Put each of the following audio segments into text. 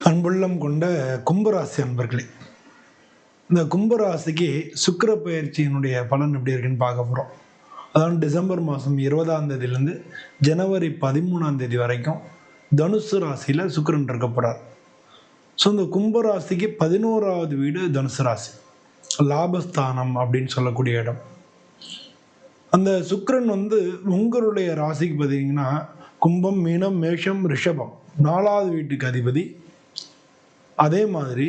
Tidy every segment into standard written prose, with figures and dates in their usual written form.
அன்புள்ளம் கொண்ட கும்பராசி அன்பர்களே, இந்த கும்பராசிக்கு சுக்கிர பயிற்சியினுடைய பலன் எப்படி இருக்குன்னு பார்க்க போகிறோம். அதாவது டிசம்பர் மாதம் 20ஆம் தேதியிலேருந்து ஜனவரி 13ஆம் தேதி வரைக்கும் தனுசு ராசியில் சுக்கிரன் இருக்க போகிறார். ஸோ இந்த கும்பராசிக்கு 11வது வீடு தனுசு ராசி, லாபஸ்தானம் அப்படின்னு சொல்லக்கூடிய இடம். அந்த சுக்கிரன் உங்களுடைய ராசிக்கு பார்த்தீங்கன்னா கும்பம், மீனம், மேஷம், ரிஷபம் 4வது வீட்டுக்கு அதிபதி. அதே மாதிரி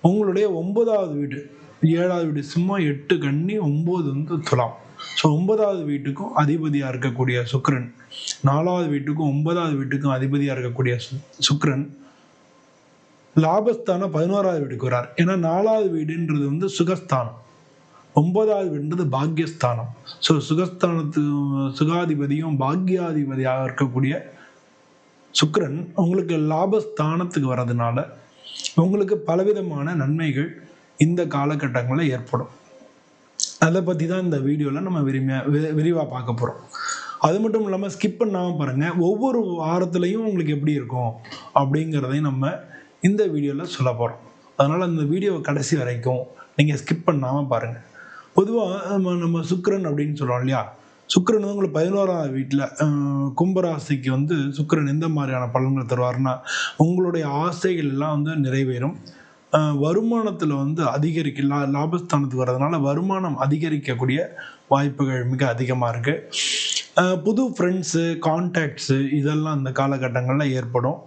உங்களுடைய 9வது வீடு, 7வது வீடு சிம்மம், 8 கன்னி, 9 துலாம். ஸோ 9வது வீட்டுக்கும் அதிபதியாக இருக்கக்கூடிய சுக்கிரன், 4வது வீட்டுக்கும் 9வது வீட்டுக்கும் அதிபதியாக இருக்கக்கூடிய சுக்கிரன் லாபஸ்தானம் 11வது வீட்டுக்கு வரார். ஏன்னா 4வது வீடுன்றது சுகஸ்தானம், 9வது வீடுன்றது பாக்யஸ்தானம். ஸோ சுகாதிபதியும் பாக்யாதிபதியாக இருக்கக்கூடிய சுக்கிரன் உங்களுக்கு லாபஸ்தானத்துக்கு வர்றதுனால உங்களுக்கு பலவிதமான நன்மைகள் இந்த காலகட்டங்களில் ஏற்படும். அதை பற்றி தான் இந்த வீடியோவில் நம்ம விரிவாக பார்க்க போகிறோம். அது மட்டும் இல்லாமல் ஸ்கிப் பண்ணாமல் பாருங்கள். ஒவ்வொரு வாரத்துலையும் உங்களுக்கு எப்படி இருக்கும் அப்படிங்கிறதையும் நம்ம இந்த வீடியோவில் சொல்ல போகிறோம். அதனால் இந்த வீடியோவை கடைசி வரைக்கும் நீங்கள் ஸ்கிப் பண்ணாமல் பாருங்கள். பொதுவாக நம்ம சுக்கிரன் அப்படின்னு சொல்கிறோம் இல்லையா, சுக்கிரன் உங்களுக்கு 11வது வீட்டில், கும்பராசிக்கு சுக்கிரன் எந்த மாதிரியான பலன்களை தருவார்னா, உங்களுடைய ஆசைகள் எல்லாம் நிறைவேறும். வருமானத்தில் லாபஸ்தானத்துக்கு வர்றதுனால வருமானம் அதிகரிக்கக்கூடிய வாய்ப்புகள் மிக அதிகமாக இருக்குது. புது ஃப்ரெண்ட்ஸு, கான்டாக்ட்ஸு இதெல்லாம் இந்த காலகட்டங்களில் ஏற்படும்.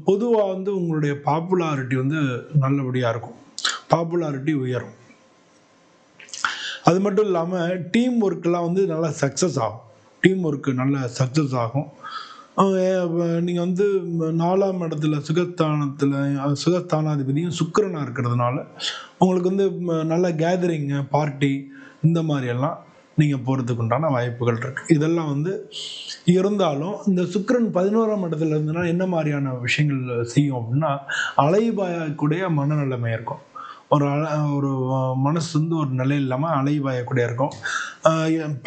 பொதுவாக உங்களுடைய பாப்புலாரிட்டி நல்லபடியாக இருக்கும், பாப்புலாரிட்டி உயரும். அது மட்டும் இல்லாமல் டீம் ஒர்க்கெலாம் நல்லா சக்ஸஸ் ஆகும். டீம் ஒர்க்கு நல்ல சக்ஸஸ் ஆகும். நீங்கள் 4ஆம் இடத்துல சுகஸ்தானாதிபதியும் சுக்கிரனாக இருக்கிறதுனால உங்களுக்கு நல்ல கேதரிங்கு, பார்ட்டி இந்த மாதிரியெல்லாம் நீங்கள் போகிறதுக்கு உண்டான வாய்ப்புகள் இருக்குது. இதெல்லாம் இருந்தாலும் இந்த சுக்கிரன் 11ஆம் இடத்துல இருந்ததுன்னா என்ன மாதிரியான விஷயங்கள் செய்யும் அப்படின்னா, அலைபாயக்கூடிய மனநிலைமை இருக்கும். ஒரு மனசு ஒரு நிலை இல்லாமல் அலைவாயக்கூடிய இருக்கும்.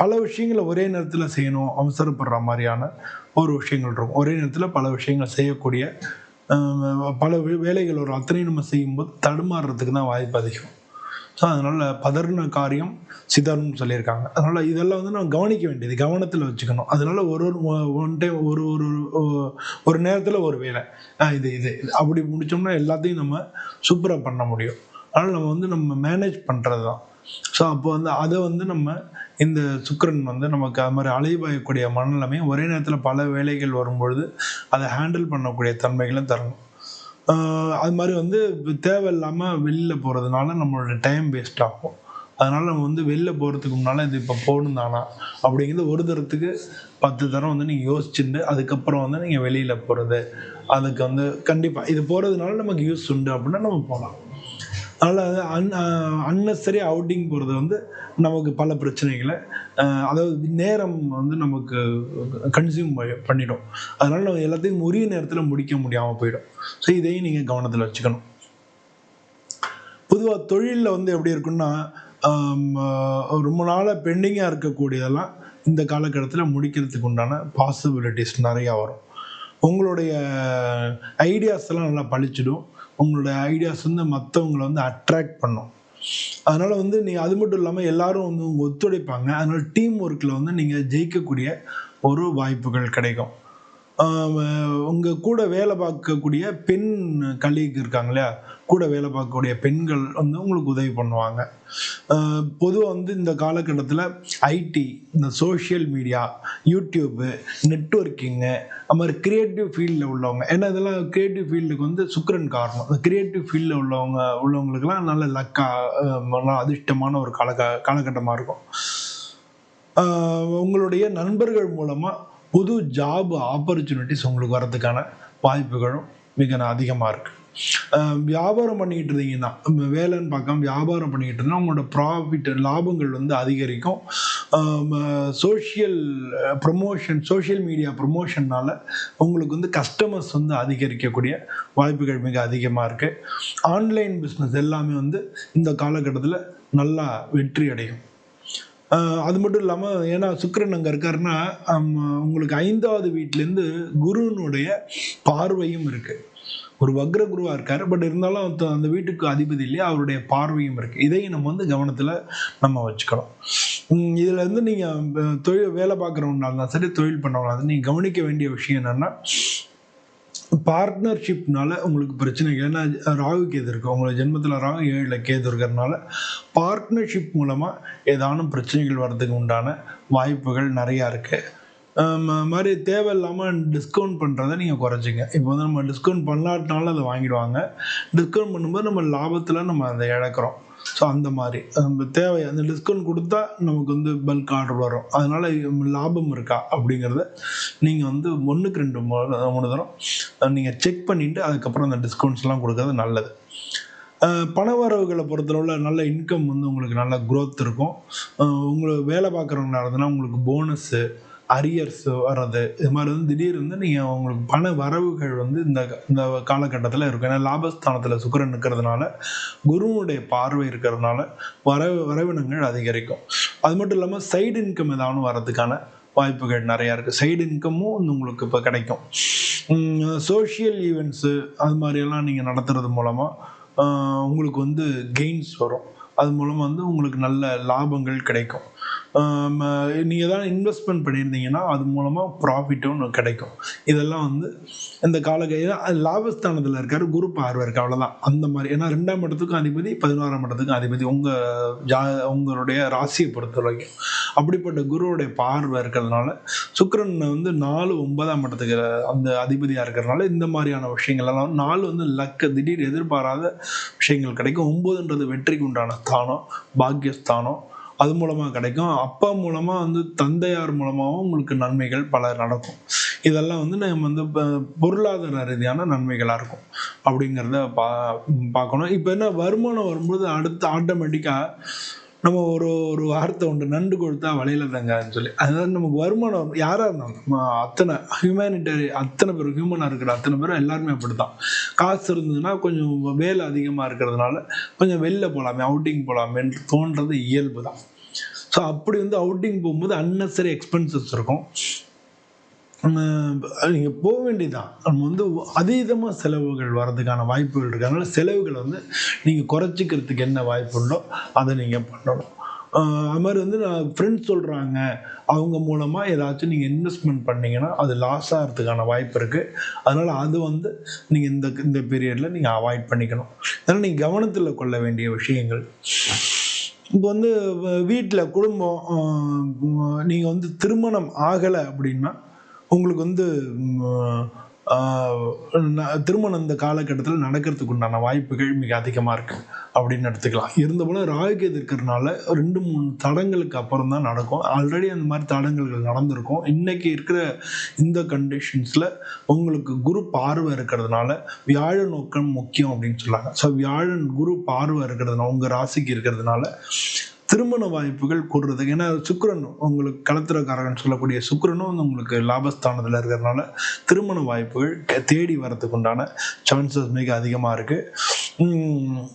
பல விஷயங்களை ஒரே நேரத்தில் செய்யணும், அவசரப்படுற மாதிரியான ஒரு விஷயங்கள் இருக்கும். ஒரே நேரத்தில் பல விஷயங்கள் செய்யக்கூடிய பல வேலைகள் ஒரு அத்தனை நம்ம செய்யும்போது தடுமாறுறதுக்கு தான் வாய்ப்பு அதிகம். ஸோ அதனால் பதறின காரியம் சிதறும்னு சொல்லியிருக்காங்க. அதனால் இதெல்லாம் நம்ம கவனிக்க வேண்டியது, கவனத்தில் வச்சுக்கணும். அதனால் ஒன் டைம் ஒரு நேரத்தில் ஒரு வேலை இது அப்படி முடித்தோம்னா எல்லாத்தையும் நம்ம சூப்பராக பண்ண முடியும். அதனால் நம்ம மேனேஜ் பண்ணுறது தான். ஸோ அப்போ அதை நம்ம இந்த சுக்கிரன் நமக்கு அது மாதிரி அலைபாயக்கூடிய மனநிலைமை, ஒரே நேரத்தில் பல வேலைகள் வரும்பொழுது அதை ஹேண்டில் பண்ணக்கூடிய தன்மைகளும் தரணும். அது மாதிரி தேவையில்லாமல் வெளியில் போகிறதுனால நம்மளோட டைம் வேஸ்ட் ஆகும். அதனால் நம்ம வெளில போகிறதுக்கு முன்னால் இது இப்போ போகணும் தானா அப்படிங்கிறது ஒரு தரத்துக்கு 10 தரம் நீங்கள் யோசிச்சுட்டு அதுக்கப்புறம் நீங்கள் வெளியில் போகிறது, அதுக்கு கண்டிப்பாக இது போகிறதுனால நமக்கு யூஸ் உண்டு அப்படின்னா நம்ம போகலாம். அதனால் அன்னெசரி அவுட்டிங் போகிறது நமக்கு பல பிரச்சனைகளை, அதாவது நேரம் நமக்கு கன்சியூம் பண்ணிடும். அதனால் நம்ம எல்லாத்தையும் உரிய நேரத்தில் முடிக்க முடியாமல் போயிடும். ஸோ இதையும் நீங்கள் கவனத்தில் வச்சுக்கணும். பொதுவாக தொழிலில் எப்படி இருக்குன்னா, ரொம்ப நாளாக பெண்டிங்காக இருக்கக்கூடியதெல்லாம் இந்த காலகட்டத்தில் முடிக்கிறதுக்கு உண்டான பாசிபிலிட்டிஸ் நிறையா வரும். உங்களுடைய ஐடியாஸ் எல்லாம் நல்லா பழிச்சிடும். உங்களுடைய ஐடியாஸ் மற்றவங்களை அட்ராக்ட் பண்ணும். அதனால் நீங்கள் அது மட்டும் இல்லாமல் எல்லாரும் ஒத்துழைப்பாங்க. அதனால் டீம் ஒர்க்கில் நீங்கள் ஜெயிக்கக்கூடிய ஒரு வாய்ப்புகள் கிடைக்கும். உங்கள் கூட வேலை பார்க்கக்கூடிய பெண் கலீக் இருக்காங்க இல்லையா, கூட வேலை பார்க்கக்கூடிய பெண்கள் உங்களுக்கு உதவி பண்ணுவாங்க. பொதுவாக இந்த காலகட்டத்தில் ஐடி, இந்த சோஷியல் மீடியா, யூடியூப்பு, நெட்வொர்க்கிங்கு, அது மாதிரி க்ரியேட்டிவ் ஃபீல்டில் உள்ளவங்க, ஏன்னா இதெல்லாம் க்ரியேட்டிவ் ஃபீல்டுக்கு சுக்கிரன் காரணம். இந்த க்ரியேட்டிவ் ஃபீல்டில் உள்ளவங்களுக்கெல்லாம் நல்ல நல்ல அதிர்ஷ்டமான ஒரு காலகட்டமாக இருக்கும். உங்களுடைய நண்பர்கள் மூலமாக புது ஜாப் ஆப்பர்ச்சுனிட்டிஸ் உங்களுக்கு வர்றதுக்கான வாய்ப்புகளும் மிக அதிகமாக இருக்குது. வியாபாரம் பண்ணிக்கிட்டு இருந்தீங்கன்னா, வேலைன்னு பார்க்காம வியாபாரம் பண்ணிக்கிட்டு இருந்தால் உங்களோட ப்ராஃபிட், லாபங்கள் அதிகரிக்கும். சோஷியல் மீடியா ப்ரமோஷனால் உங்களுக்கு கஸ்டமர்ஸ் அதிகரிக்கக்கூடிய வாய்ப்புகள் மிக அதிகமாக இருக்குது. ஆன்லைன் பிஸ்னஸ் எல்லாமே இந்த காலகட்டத்தில் நல்லா வெற்றி அடையும். அது மட்டும் இல்லாமல், ஏன்னா சுக்கிரன் அங்கே இருக்காருன்னா உங்களுக்கு 5வது வீட்டிலேருந்து குருவினுடைய பார்வையும் இருக்குது. ஒரு வக்ர குருவா இருக்காரு. பட் இருந்தாலும் அந்த வீட்டுக்கு அதிபதி இல்லையா, அவருடைய பார்வையும் இருக்கு. இதையும் நம்ம வந்து கவனத்துல நம்ம வச்சுக்கணும். இதுல இருந்து நீங்க தொழில் வேலை பார்க்குறவங்களா இருந்தாலும் சரி, தொழில் பண்ணவங்களா இருந்தாலும் நீங்க கவனிக்க வேண்டிய விஷயம் என்னன்னா, பார்ட்னர்ஷிப்னால உங்களுக்கு பிரச்சனைகள். ஏன்னா ராகு கேது இருக்கு, உங்களோட ஜென்மத்தில் ராகு 7ல் கேது இருக்கிறதுனால பார்ட்னர்ஷிப் மூலமா ஏதானும் பிரச்சனைகள் வர்றதுக்கு உண்டான வாய்ப்புகள் நிறையா இருக்கு. மாதிரி தேவையில்லாமல் டிஸ்கவுண்ட் பண்ணுறதை நீங்கள் குறைச்சிங்க. இப்போ வந்து நம்ம டிஸ்கவுண்ட் பண்ணாட்டினாலும் அதை வாங்கிடுவாங்க. டிஸ்கவுண்ட் பண்ணும்போது நம்ம லாபத்தில் நம்ம அதை இழக்கிறோம். ஸோ அந்த மாதிரி நம்ம தேவை, அந்த டிஸ்கவுண்ட் கொடுத்தா நமக்கு வந்து பல்க் ஆர்டர் வரும். அதனால லாபம் இருக்கா அப்படிங்கிறத நீங்கள் வந்து 1க்கு 2 3 தரம் நீங்கள் செக் பண்ணிவிட்டு அதுக்கப்புறம் அந்த டிஸ்கவுண்ட்ஸ்லாம் கொடுக்கறது நல்லது. பண வரவுகளை பொறுத்தளவில் நல்ல இன்கம் வந்து உங்களுக்கு நல்ல க்ரோத் இருக்கும். உங்களுக்கு வேலை பார்க்குறவங்களா இருந்ததுன்னா உங்களுக்கு போனஸ்ஸு, அரியர்ஸ் வர்றது, இது மாதிரி வந்து திடீர்னு நீங்கள் உங்களுக்கு பண வரவுகள் வந்து இந்த காலகட்டத்தில் இருக்கும். ஏன்னா லாபஸ்தானத்தில் சுக்கிரன் இருக்கிறதுனால, குருவுடைய பார்வை இருக்கிறதுனால வரவினங்கள் அதிகரிக்கும். அது மட்டும் இல்லாமல் சைடு இன்கம் ஏதாவது வர்றதுக்கான வாய்ப்புகள் நிறையா இருக்குது. சைடு இன்கமும் வந்து உங்களுக்கு இப்போ கிடைக்கும். சோஷியல் ஈவெண்ட்ஸு அது மாதிரியெல்லாம் நீங்கள் நடத்துறது மூலமாக உங்களுக்கு வந்து கெயின்ஸ் வரும். அது மூலமாக வந்து உங்களுக்கு நல்ல லாபங்கள் கிடைக்கும். நீங்கள் தான் இன்வெஸ்ட்மெண்ட் பண்ணியிருந்தீங்கன்னா அது மூலமாக ப்ராஃபிட்டும் கிடைக்கும். இதெல்லாம் வந்து இந்த லாபஸ்தானத்தில் இருக்கார், குரு பார்வை இருக்குது, அவ்வளோதான். அந்த மாதிரி ஏன்னா 2ஆம் இடத்துக்கும் அதிபதி, 11ஆம் இடத்துக்கும் அதிபதி உங்களுடைய ராசியை பொறுத்த வரைக்கும். அப்படிப்பட்ட குருவுடைய பார்வை இருக்கிறதுனால சுக்கிரன் வந்து 4 9ஆம் இடத்துக்கு அந்த அதிபதியாக இருக்கிறதுனால இந்த மாதிரியான விஷயங்கள் எல்லாம் 4 வந்து லக்கு, திடீர் எதிர்பாராத விஷயங்கள் கிடைக்கும். 9ன்றது வெற்றிக்கு உண்டான ஸ்தானம், பாக்கியஸ்தானம். அது மூலமாக கிடைக்கும். அப்பா மூலமாக வந்து தந்தையார் மூலமாகவும் உங்களுக்கு நன்மைகள் பல நடக்கும். இதெல்லாம் வந்து நம்ம வந்து பொருளாதார ரீதியான நன்மைகளாக இருக்கும் அப்படிங்கிறத பார்க்கணும். இப்போ என்ன வருமானம் வரும்போது அடுத்து ஆட்டோமேட்டிக்காக நம்ம ஒரு வார்த்தை உண்டு, நண்டு கொடுத்தா வலையில் தங்காதுன்னு சொல்லி. அதாவது நமக்கு வருமானம் யாராக இருந்தாலும் அத்தனை ஹியூமனிட்டரி அத்தனை பேர் ஹியூமனாக இருக்கிற அத்தனை பேரும் எல்லாருமே அப்படி தான். காசு இருந்ததுன்னா கொஞ்சம் வேலை அதிகமாக இருக்கிறதுனால கொஞ்சம் வெளில போகலாமே, அவுட்டிங் போகலாமேன்னு தோன்றது இயல்பு தான். ஸோ அப்படி வந்து அவுட்டிங் போகும்போது அன்னெசரி எக்ஸ்பென்சஸ் இருக்கும். நீங்கள் போக வேண்டியதான். நம்ம வந்து அதீதமாக செலவுகள் வர்றதுக்கான வாய்ப்புகள் இருக்குது. அதனால் செலவுகளை வந்து நீங்கள் குறைச்சிக்கிறதுக்கு என்ன வாய்ப்பு உண்டோ அதை நீங்கள் பண்ணணும். அது மாதிரி வந்து ஃப்ரெண்ட்ஸ் சொல்கிறாங்க, அவங்க மூலமாக ஏதாச்சும் நீங்கள் இன்வெஸ்ட்மெண்ட் பண்ணிங்கன்னா அது லாஸ் ஆகிறதுக்கான வாய்ப்பு இருக்குது. அதனால் அது வந்து நீங்கள் இந்த பீரியடில் நீங்கள் அவாய்ட் பண்ணிக்கணும். அதனால் நீங்கள் கவனத்தில் கொள்ள வேண்டிய விஷயங்கள். இப்போ வந்து வீட்டில் குடும்பம், நீங்கள் வந்து திருமணம் ஆகலை அப்படின்னா உங்களுக்கு வந்து திருமணம் இந்த காலகட்டத்தில் நடக்கிறதுக்கு உண்டான வாய்ப்புகள் மிக அதிகமாக இருக்குது அப்படின்னு எடுத்துக்கலாம். இருந்தபோல ராகுகேது இருக்கிறதுனால 2-3 தடங்களுக்கு அப்புறம் தான் நடக்கும். ஆல்ரெடி அந்த மாதிரி தடங்கல்கள் நடந்திருக்கும். இன்றைக்கி இருக்கிற இந்த கண்டிஷன்ஸில் உங்களுக்கு குரு பார்வை இருக்கிறதுனால வியாழ நோக்கம் முக்கியம் அப்படின்னு சொல்லாங்க. ஸோ வியாழன் குரு பார்வை இருக்கிறதுனால உங்கள் ராசிக்கு இருக்கிறதுனால திருமண வாய்ப்புகள் கூடுறதுக்கு, ஏன்னா சுக்கிரன் உங்களுக்கு களத்திரக்காரகன் சொல்லக்கூடிய சுக்கிரனும் வந்து உங்களுக்கு லாபஸ்தானத்தில் இருக்கிறதுனால திருமண வாய்ப்புகள் தேடி வரதுக்கு உண்டான சான்சஸ் மிக அதிகமாக இருக்குது.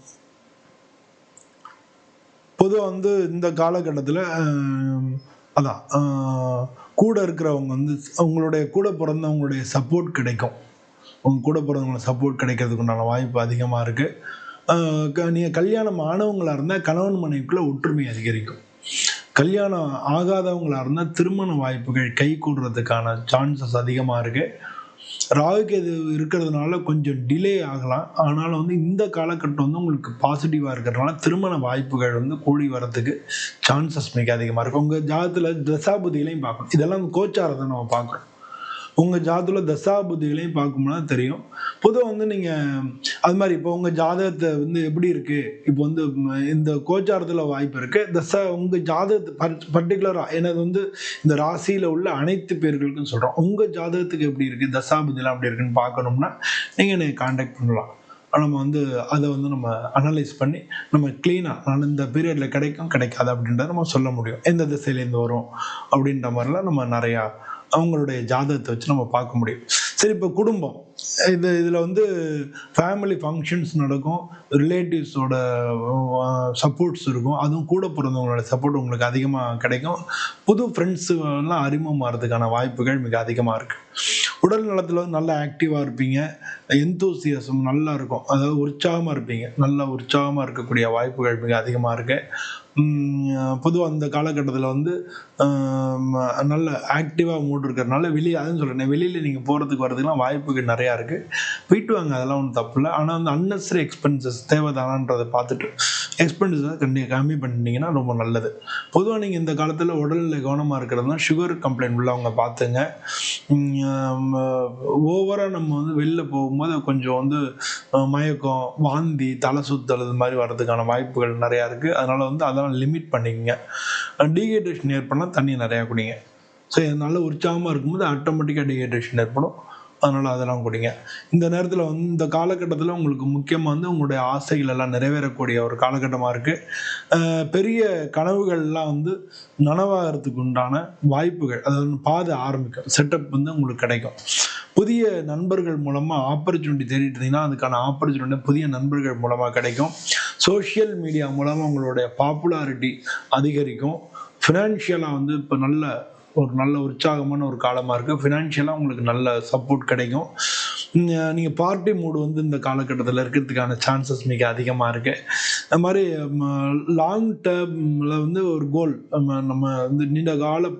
பொதுவாக வந்து இந்த காலகட்டத்தில் அதான் கூட இருக்கிறவங்க வந்து உங்களுடைய கூட பிறந்தவங்களுடைய சப்போர்ட் கிடைக்கும். உங்கள் கூட பிறந்தவங்களை சப்போர்ட் கிடைக்கிறதுக்கு உண்டான வாய்ப்பு அதிகமாக இருக்குது. நீங்கள் கல்யாணம் ஆனவங்களாக இருந்தால் கணவன் மனைவிக்குள்ளே ஒற்றுமை அதிகரிக்கும். கல்யாணம் ஆகாதவங்களாக இருந்தால் திருமண வாய்ப்புகள் கை கூடுறதுக்கான சான்சஸ் அதிகமாக இருக்குது. ராகுகேது இருக்கிறதுனால கொஞ்சம் டிலே ஆகலாம். ஆனாலும் வந்து இந்த காலகட்டம் வந்து உங்களுக்கு பாசிட்டிவாக இருக்கிறதுனால திருமண வாய்ப்புகள் வந்து கூடி வரதுக்கு சான்சஸ் மிக அதிகமாக இருக்கும். உங்கள் ஜாதகத்தில் தசாபுதிகளையும் பார்க்கணும். இதெல்லாம் கோச்சாரத்தை நம்ம பார்க்கணும். உங்கள் ஜாதகத்தில் தசாபுதிகளையும் பார்க்கும்போது தெரியும். பொதுவாக வந்து நீங்கள் அது மாதிரி இப்போ உங்கள் ஜாதகத்தை வந்து எப்படி இருக்குது, இப்போ வந்து இந்த கோச்சாரத்தில் வாய்ப்பு இருக்குது. உங்கள் ஜாதகத்தை பர்டிகுலராக எனது வந்து இந்த ராசியில் உள்ள அனைத்து பேர்களுக்கும் சொல்கிறோம். உங்கள் ஜாதகத்துக்கு எப்படி இருக்குது, தசாபுதிலாம் எப்படி இருக்குன்னு பார்க்கணும்னா நீங்கள் என்னை கான்டாக்ட் பண்ணலாம். நம்ம வந்து அதை வந்து நம்ம அனலைஸ் பண்ணி நம்ம க்ளீனாக நான் இந்த பீரியடில் கிடைக்கும் கிடைக்காது அப்படின்றத நம்ம சொல்ல முடியும். எந்த திசையிலேருந்து வரும் அப்படின்ற மாதிரிலாம் நம்ம நிறையா அவங்களுடைய ஜாதகத்தை வச்சு நம்ம பார்க்க முடியும். சரி, இப்போ குடும்பம் இதில் வந்து ஃபேமிலி ஃபங்க்ஷன்ஸ் நடக்கும், ரிலேட்டிவ்ஸோட சப்போர்ட்ஸ் இருக்கும், அதுவும் கூட பிறந்தவங்களோட சப்போர்ட் உங்களுக்கு அதிகமாக கிடைக்கும். புது ஃப்ரெண்ட்ஸுலாம் அறிமுகமாகிறதுக்கான வாய்ப்புகள் மிக அதிகமாக இருக்குது. உடல் நலத்தில் வந்து நல்லா ஆக்டிவாக இருப்பீங்க. எந்தூசியசம் நல்லா இருக்கும், அதாவது உற்சாகமாக இருப்பீங்க, நல்லா உற்சாகமாக இருக்கக்கூடிய வாய்ப்புகள் மிக அதிகமாக இருக்கு. பொதுவாக அந்த காலகட்டத்தில் வந்து நல்ல ஆக்டிவாக மூட் இருக்கிறதுனால அதுன்னு சொல்கிறேன், வெளியில் நீங்கள் போகிறதுக்கு வரதுக்கெலாம் வாய்ப்புகள் நிறையா இருக்குது. போயிட்டு வாங்க, அதெல்லாம் ஒன்றும் தப்பு இல்லை. ஆனால் வந்து அன்னெசரி எக்ஸ்பென்சஸ் தேவைதானான்றதை பார்த்துட்டு எக்ஸ்பென்சஸை கம்மி பண்ணிட்டீங்கன்னா ரொம்ப நல்லது. பொதுவாக நீங்கள் இந்த காலத்தில் உடலில் கவனமாக இருக்கிறது தான். சுகர் கம்ப்ளைண்ட் உள்ளவங்க பார்த்துங்க. ஓவராக நம்ம வந்து வெளில போகும்போது கொஞ்சம் வந்து மயக்கம், வாந்தி, தலை சுத்தல் இது மாதிரி வர்றதுக்கான வாய்ப்புகள் நிறையா இருக்குது. அதனால் வந்து அதெல்லாம் லிமிட் பண்ணிக்கங்க. டீஹைட்ரேஷன் ஏற்படலாம், தண்ணி நிறையா குடிங்க. ஸோ நல்ல உற்சாகமாக இருக்கும்போது ஆட்டோமேட்டிக்காக டீஹைட்ரேஷன் ஏற்படும். அதனால் அதெல்லாம் குடிங்க. இந்த நேரத்தில் வந்து இந்த காலகட்டத்தில் உங்களுக்கு முக்கியமாக வந்து உங்களுடைய ஆசைகள் எல்லாம் நிறைவேறக்கூடிய ஒரு காலகட்டமாக இருக்குது. பெரிய கனவுகள்லாம் வந்து நனவாகிறதுக்கு உண்டான வாய்ப்புகள், அதாவது பாதை ஆரம்பிக்கும், செட்டப் வந்து உங்களுக்கு கிடைக்கும். புதிய நண்பர்கள் மூலமாக ஆப்பர்ச்சுனிட்டி தேடிட்டு இருந்தீங்கன்னா அதுக்கான ஆப்பர்ச்சுனிட்டி புதிய நண்பர்கள் மூலமாக கிடைக்கும். சோஷியல் மீடியா மூலமாக உங்களுடைய பாப்புலாரிட்டி அதிகரிக்கும். ஃபினான்ஷியலாக வந்து இப்போ நல்ல உற்சாகமான ஒரு காலமாக இருக்குது. ஃபினான்ஷியலாக உங்களுக்கு நல்ல சப்போர்ட் கிடைக்கும். நீங்கள் பார்ட்டி மூடு வந்து இந்த காலகட்டத்தில் இருக்கிறதுக்கான சான்சஸ் மிக அதிகமாக இருக்குது. அது மாதிரி லாங் டேர்மில் வந்து ஒரு கோல், நம்ம வந்து நீண்ட கால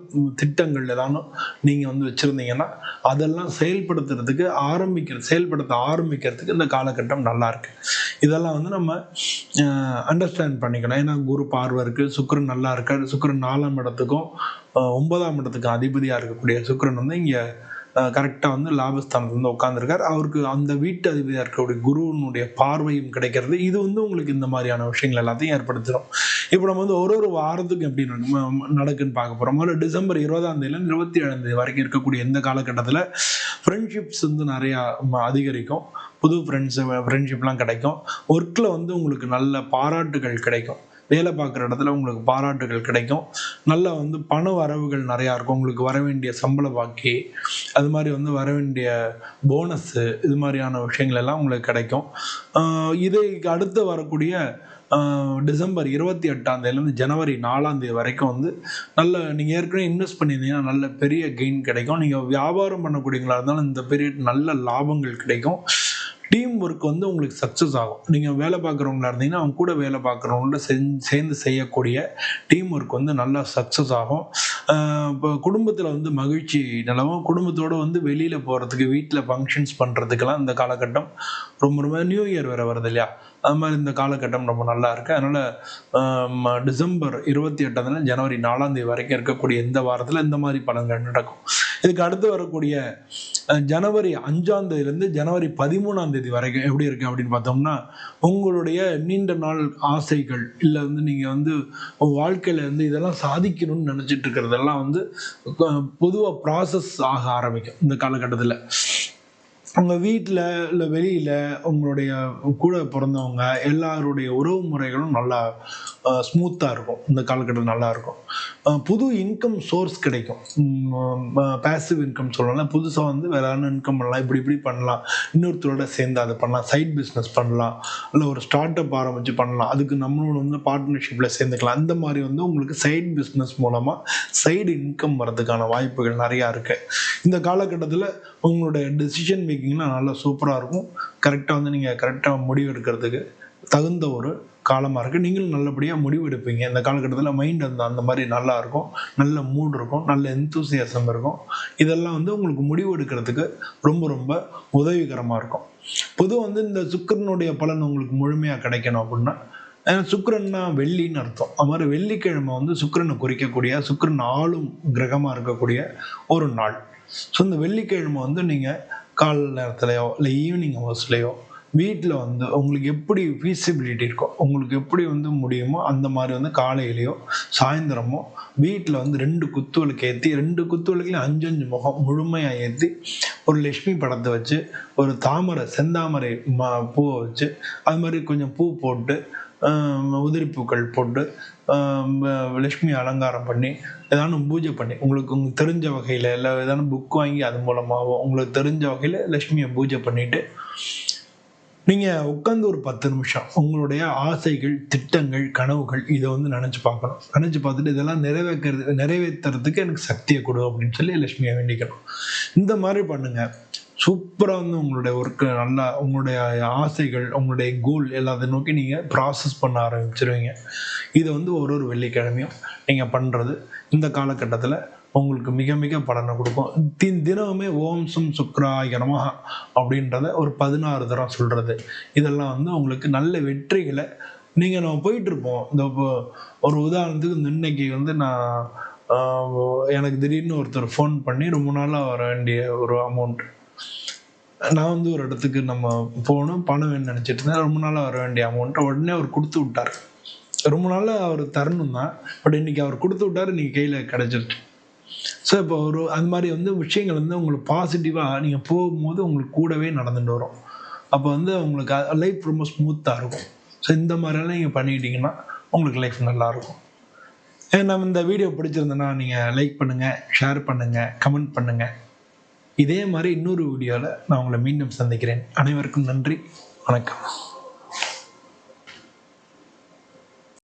திட்டங்கள் ஏதானும் நீங்கள் வந்து வச்சுருந்தீங்கன்னா அதெல்லாம் செயல்படுத்த ஆரம்பிக்கிறதுக்கு இந்த காலகட்டம் நல்லாயிருக்கு. இதெல்லாம் வந்து நம்ம அண்டர்ஸ்டாண்ட் பண்ணிக்கணும். ஏன்னா குரு பார்வை இருக்குது, சுக்கிரன் நல்லா இருக்காரு. சுக்கிரன் 4ஆம் இடத்துக்கும் 9ஆம் இடத்துக்கும் அதிபதியாக இருக்கக்கூடிய சுக்கிரன் வந்து இங்கே கரெக்டாக வந்து லாபஸ்தானத்தில் வந்து உட்காந்துருக்கார். அவருக்கு அந்த வீட்டு அதிபதியாக இருக்கக்கூடிய குருவனுடைய பார்வையும் கிடைக்கிறது. இது வந்து உங்களுக்கு இந்த மாதிரியான விஷயங்கள் எல்லாத்தையும் ஏற்படுத்திடும். இப்போ நம்ம வந்து ஒரு வாரத்துக்கு எப்படி நடக்குன்னு பார்க்க போகிறோம். முதல்ல டிசம்பர் 20ஆம் தேதியிலேருந்து 27ஆம் தேதி வரைக்கும் இருக்கக்கூடிய இந்த காலகட்டத்தில் ஃப்ரெண்ட்ஷிப்ஸ் வந்து நிறையா அதிகரிக்கும். புது ஃப்ரெண்ட்ஷிப்லாம் கிடைக்கும். ஒர்க்கில் வந்து உங்களுக்கு நல்ல பாராட்டுகள் கிடைக்கும். வேலை பார்க்குற இடத்துல உங்களுக்கு பாராட்டுகள் கிடைக்கும். நல்லா வந்து பண வரவுகள் நிறையா இருக்கும். உங்களுக்கு வர வேண்டிய சம்பள பாக்கி, அது மாதிரி வந்து வர வேண்டிய போனஸ்ஸு, இது மாதிரியான விஷயங்கள் எல்லாம் உங்களுக்கு கிடைக்கும். இதை அடுத்து வரக்கூடிய டிசம்பர் 28ஆம் தேதியிலேருந்து ஜனவரி 4ஆம் தேதி வரைக்கும் வந்து நீங்கள் ஏற்கனவே இன்வெஸ்ட் பண்ணியிருந்தீங்கன்னா நல்ல பெரிய கெயின் கிடைக்கும். நீங்கள் வியாபாரம் பண்ணக்கூடியவங்களா இருந்தாலும் இந்த பீரியட் நல்ல லாபங்கள் கிடைக்கும். டீம் ஒர்க் வந்து உங்களுக்கு சக்ஸஸ் ஆகும். நீங்கள் வேலை பார்க்குறவங்களா இருந்தீங்கன்னா அவங்க கூட வேலை பார்க்குறவங்களோட சேர்ந்து செய்யக்கூடிய டீம் ஒர்க் வந்து நல்லா சக்ஸஸ் ஆகும். இப்போ குடும்பத்தில் வந்து மகிழ்ச்சி நிலவும். குடும்பத்தோடு வந்து வெளியில் போகிறதுக்கு, வீட்டில் ஃபங்க்ஷன்ஸ் பண்ணுறதுக்கெல்லாம் இந்த காலகட்டம் ரொம்ப நியூ இயர் வேறு வருது இல்லையா, அது மாதிரி இந்த காலகட்டம் ரொம்ப நல்லா இருக்குது. அதனால் டிசம்பர் 28 ஜனவரி 4ஆம் தேதி வரைக்கும் இருக்கக்கூடிய இந்த வாரத்தில் இந்த மாதிரி பலன்கள் நடக்கும். இதுக்கு அடுத்து வரக்கூடிய ஜனவரி 5ஆம் தேதியிலேருந்து ஜனவரி 13ஆம் தேதி வரைக்கும் எப்படி இருக்குது அப்படின்னு பார்த்தோம்னா, உங்களுடைய நீண்ட நாள் ஆசைகள் இல்லை வந்து நீங்கள் வந்து வாழ்க்கையில் வந்து இதெல்லாம் சாதிக்கணும்னு நினச்சிட்டு இருக்கிறதெல்லாம் வந்து பொதுவாக ப்ராசஸ் ஆக ஆரம்பிக்கும் இந்த காலகட்டத்தில். உங்கள் வீட்டில் இல்லை வெளியில் உங்களுடைய கூட பிறந்தவங்க எல்லாருடைய உறவு முறைகளும் நல்லா ஸ்மூத்தாக இருக்கும். இந்த காலகட்டம் நல்லாயிருக்கும். புது இன்கம் சோர்ஸ் கிடைக்கும். பேசிவ் இன்கம் சொல்லலாம். புதுசாக வந்து வேறு யாரும் இன்கம் பண்ணலாம், இப்படி பண்ணலாம், இன்னொருத்தரோட சேர்ந்து அதை பண்ணலாம், சைட் பிஸ்னஸ் பண்ணலாம், இல்லை ஒரு ஸ்டார்ட் அப் ஆரம்பித்து பண்ணலாம், அதுக்கு நம்மளோட வந்து பார்ட்னர்ஷிப்பில் சேர்ந்துக்கலாம். அந்த மாதிரி வந்து உங்களுக்கு சைட் பிஸ்னஸ் மூலமாக சைடு இன்கம் வர்றதுக்கான வாய்ப்புகள் நிறையா இருக்குது. இந்த காலகட்டத்தில் உங்களுடைய டெசிஷன் மேக்கிங்லாம் நல்லா சூப்பராக இருக்கும். கரெக்டாக வந்து நீங்கள் கரெக்டாக முடிவு எடுக்கிறதுக்கு தகுந்த ஒரு காலமாக இருக்குது. நீங்களும் நல்லபடியாக முடிவு எடுப்பீங்க. இந்த காலகட்டத்தில் மைண்ட் அந்த மாதிரி நல்லா இருக்கும், நல்ல மூட் இருக்கும், நல்ல எந்தூசியாசம் இருக்கும். இதெல்லாம் வந்து உங்களுக்கு முடிவு எடுக்கிறதுக்கு ரொம்ப உதவிகரமாக இருக்கும். பொதுவாக வந்து இந்த சுக்கிரனுடைய பலன் உங்களுக்கு முழுமையாக கிடைக்கணும் அப்படின்னா, சுக்கிரன்னா வெள்ளின்னு அர்த்தம். அது மாதிரி வெள்ளிக்கிழமை வந்து சுக்கிரனை குறிக்கக்கூடிய, சுக்கிரன் ஆளும் கிரகமாக இருக்கக்கூடிய ஒரு நாள். ஸோ இந்த வெள்ளிக்கிழமை வந்து நீங்கள் காலை நேரத்துலையோ இல்லை ஈவினிங் ஹவர்ஸ்லையோ வீட்டில் வந்து உங்களுக்கு எப்படி ஃபீஸிபிலிட்டி இருக்கோ, உங்களுக்கு எப்படி வந்து முடியுமோ அந்த மாதிரி வந்து காலையிலையோ சாயந்தரமோ வீட்டில் வந்து 2 குத்துவிளக்கு ஏற்றி, 2 குத்துவிளக்குலையும் 5 முகம் முழுமையாக ஏற்றி, ஒரு லட்சுமி படத்தை வச்சு, ஒரு செந்தாமரை பூவை வச்சு, அது மாதிரி கொஞ்சம் பூ போட்டு, உதிரிப்பூக்கள் போட்டு, லட்சுமி அலங்காரம் பண்ணி, ஏதானும் பூஜை பண்ணி, உங்களுக்கு தெரிஞ்ச வகையில் இல்லை ஏதானும் புக் வாங்கி அது மூலமாகவோ உங்களுக்கு தெரிஞ்ச வகையில் லட்சுமியை பூஜை பண்ணிவிட்டு நீங்கள் உட்காந்து ஒரு 10 நிமிஷம் உங்களுடைய ஆசைகள், திட்டங்கள், கனவுகள் இதை வந்து நினச்சி பார்க்கணும். நினச்சி பார்த்துட்டு இதெல்லாம் நிறைவேற்றுறதுக்கு எனக்கு சக்தியை கொடு அப்படின்னு சொல்லி லட்சுமியை வேண்டிக்கணும். இந்த மாதிரி பண்ணுங்கள். சூப்பராக வந்து உங்களுடைய ஒர்க்கு நல்லா உங்களுடைய ஆசைகள், உங்களுடைய கோல் எல்லாத்தையும் நோக்கி நீங்கள் ப்ராசஸ் பண்ண ஆரம்பிச்சிருவீங்க. இதை வந்து ஒரு ஒரு வெள்ளிக்கிழமையும் நீங்கள் பண்ணுறது இந்த காலகட்டத்தில் உங்களுக்கு மிக மிக பலனை கொடுக்கும். தினமுமே ஓம் சும் சுக்ராய நமஹ அப்படின்றத ஒரு 16 தரம் சொல்கிறது, இதெல்லாம் வந்து உங்களுக்கு நல்ல வெற்றிகளை நம்ம போயிட்டுருப்போம். இந்த ஒரு உதாரணத்துக்கு இன்னைக்கு வந்து நான் எனக்கு திடீர்னு ஒருத்தர் ஃபோன் பண்ணி ரொம்ப நாளாக வர வேண்டிய ஒரு அமௌண்ட், நான் வந்து ஒரு இடத்துக்கு நம்ம போகணும், பணம் வேணும்னு நினச்சிட்டு இருந்தேன். ரொம்ப நாளாக வர வேண்டிய அமௌண்ட்டை உடனே அவர் கொடுத்து விட்டார். ரொம்ப நாளாக அவர் தரணும் தான், பட் இன்னைக்கு அவர் கொடுத்து விட்டார், இன்னைக்கு கையில் கிடச்சிருச்சு. ஸோ இப்போ அந்த மாதிரி வந்து விஷயங்கள் வந்து உங்களுக்கு பாசிட்டிவாக நீங்கள் போகும்போது உங்களுக்கு கூடவே நடந்துட்டு வரும். அப்போ வந்து உங்களுக்கு லைஃப் ரொம்ப ஸ்மூத்தாக இருக்கும். ஸோ இந்த மாதிரியெல்லாம் நீங்கள் பண்ணிக்கிட்டீங்கன்னா உங்களுக்கு லைஃப் நல்லாயிருக்கும். நம்ம இந்த வீடியோ பிடிச்சிருந்தேன்னா நீங்கள் லைக் பண்ணுங்கள், ஷேர் பண்ணுங்கள், கமெண்ட் பண்ணுங்கள். இதே மாதிரி இன்னொரு வீடியோவில் நான் உங்களை மீண்டும் சந்திக்கிறேன். அனைவருக்கும் நன்றி, வணக்கம்.